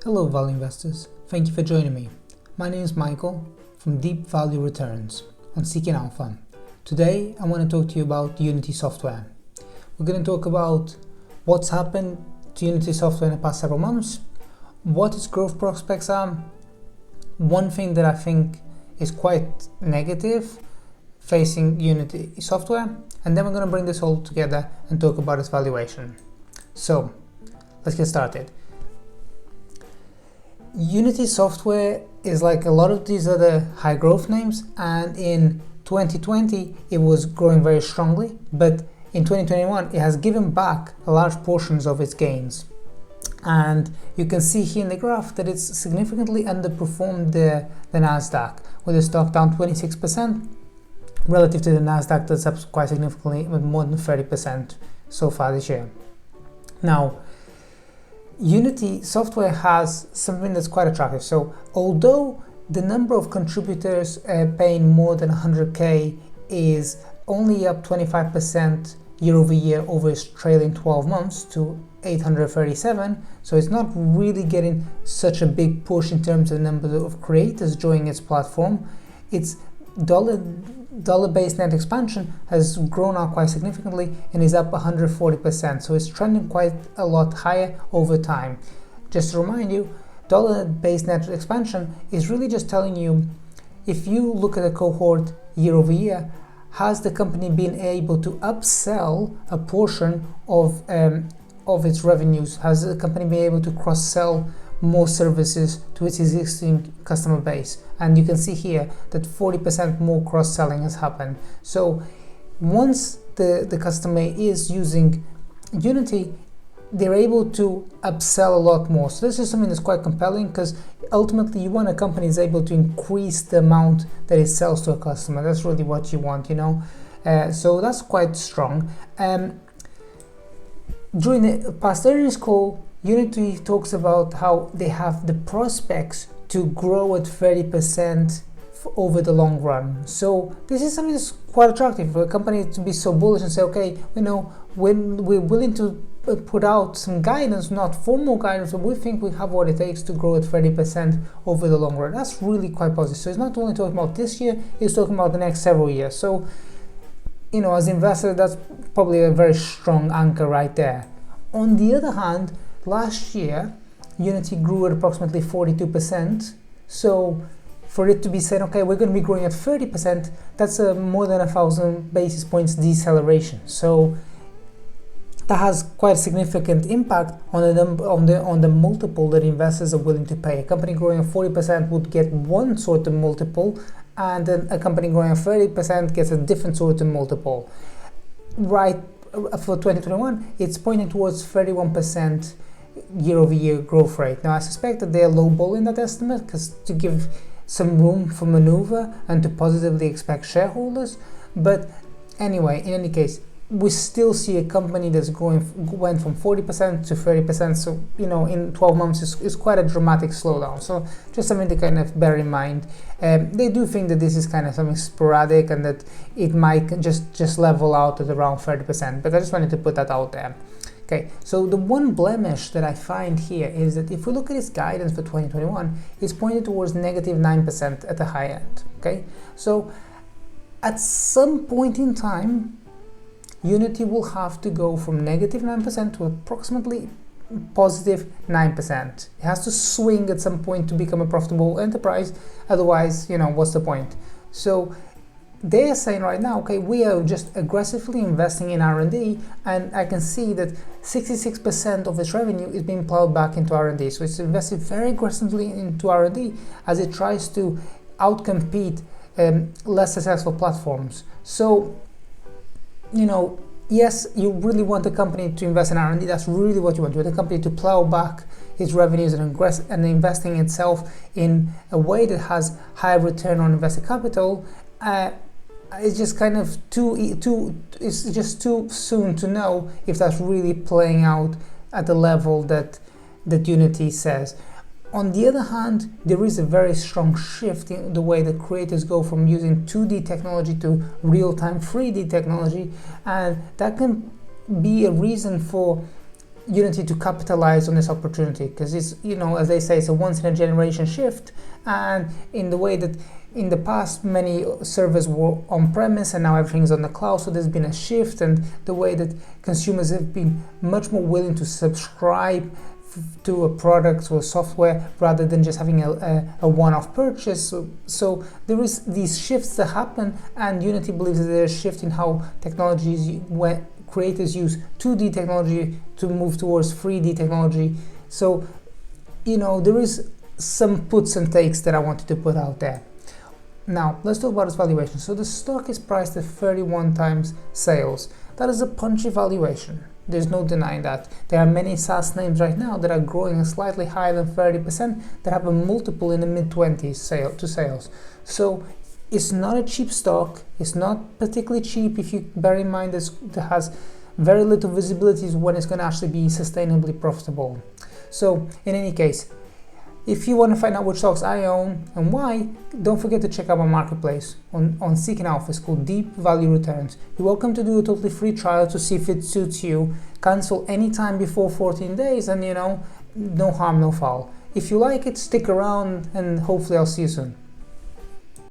Hello value investors, thank you for joining me. My name is Michael from Deep Value Returns on Seeking Alpha. Today I want to talk to you about Unity Software. We're going to talk about what's happened to Unity Software in the past several months, what its growth prospects are, one thing that I think is quite negative facing Unity Software, and then we're going to bring this all together and talk about its valuation. So let's get started. Unity Software is like a lot of these other high growth names, and in 2020 it was growing very strongly, but in 2021 it has given back a large portions of its gains. And you can see here in the graph that it's significantly underperformed the Nasdaq, with the stock down 26% relative to the Nasdaq that's up quite significantly with more than 30% so far this year. Now, Unity Software has something that's quite attractive. So although the number of contributors paying more than 100k is only up 25% year over year over its trailing 12 months to 837, so it's not really getting such a big push in terms of the number of creators joining its platform. Its dollar-based net expansion has grown out quite significantly and is up 140%, so it's trending quite a lot higher over time. Just to remind you, dollar-based net expansion is really just telling you, if you look at a cohort year over year, has the company been able to upsell a portion of its revenues? Has the company been able to cross-sell more services to its existing customer base? And you can see here that 40% more cross-selling has happened. So once the customer is using Unity, they're able to upsell a lot more. So this is something that's quite compelling, because ultimately you want a company that's able to increase the amount that it sells to a customer. That's really what you want, so that's quite strong. During the past earnings call, Unity talks about how they have the prospects to grow at 30% over the long run. So this is something that's quite attractive for a company to be so bullish and say, okay, when we're willing to put out some guidance, not formal guidance, but we think we have what it takes to grow at 30% over the long run. That's really quite positive. So it's not only talking about this year, it's talking about the next several years. So, as an investor, that's probably a very strong anchor right there. On the other hand, last year, Unity grew at approximately 42%. So for it to be said, okay, we're going to be growing at 30%, that's a more than 1,000 basis points deceleration. So that has quite a significant impact on the multiple that investors are willing to pay. A company growing at 40% would get one sort of multiple, and then a company growing at 30% gets a different sort of multiple. Right, for 2021, it's pointing towards 31% year-over-year growth rate. Now, I suspect that they're lowballing that estimate, because to give some room for maneuver and to positively expect shareholders. But anyway, in any case, we still see a company that's went from 40% to 30%. So, in 12 months is quite a dramatic slowdown. So just something to kind of bear in mind. They do think that this is kind of something sporadic and that it might just level out at around 30%. But I just wanted to put that out there. Okay, so the one blemish that I find here is that if we look at its guidance for 2021, it's pointed towards negative 9% at the high end. Okay, so at some point in time, Unity will have to go from negative 9% to approximately positive 9%. It has to swing at some point to become a profitable enterprise. Otherwise, what's the point? So they are saying right now, okay, we are just aggressively investing in R&D, and I can see that 66% of its revenue is being plowed back into R&D. So it's invested very aggressively into R&D as it tries to outcompete less successful platforms. So, yes, you really want the company to invest in R&D. That's really what you want. You want the company to plow back its revenues and investing itself in a way that has high return on invested capital. It's just kind of it's just too soon to know if that's really playing out at the level that Unity says. On the other hand, there is a very strong shift in the way that creators go from using 2D technology to real-time 3D technology, and that can be a reason for Unity to capitalize on this opportunity, because it's, as they say, it's a once in a generation shift. And in the way that in the past many servers were on premise and now everything's on the cloud, so there's been a shift, and the way that consumers have been much more willing to subscribe to a product or software rather than just having a one-off purchase. So there is these shifts that happen, and Unity believes that there's a shift in how technologies, when creators use 2D technology to move towards 3D technology. So there is some puts and takes that I wanted to put out there. Now let's talk about its valuation. So the stock is priced at 31 times sales. That is a punchy valuation. There's no denying that. There are many SaaS names right now that are growing slightly higher than 30% that have a multiple in the mid-20s to sales. So it's not a cheap stock. It's not particularly cheap if you bear in mind that it has very little visibility when it's going to actually be sustainably profitable. So in any case, if you want to find out which stocks I own and why, don't forget to check out my marketplace on Seeking Alpha. It's called Deep Value Returns. You're welcome to do a totally free trial to see if it suits you. Cancel anytime before 14 days and no harm, no foul. If you like it, stick around and hopefully I'll see you soon.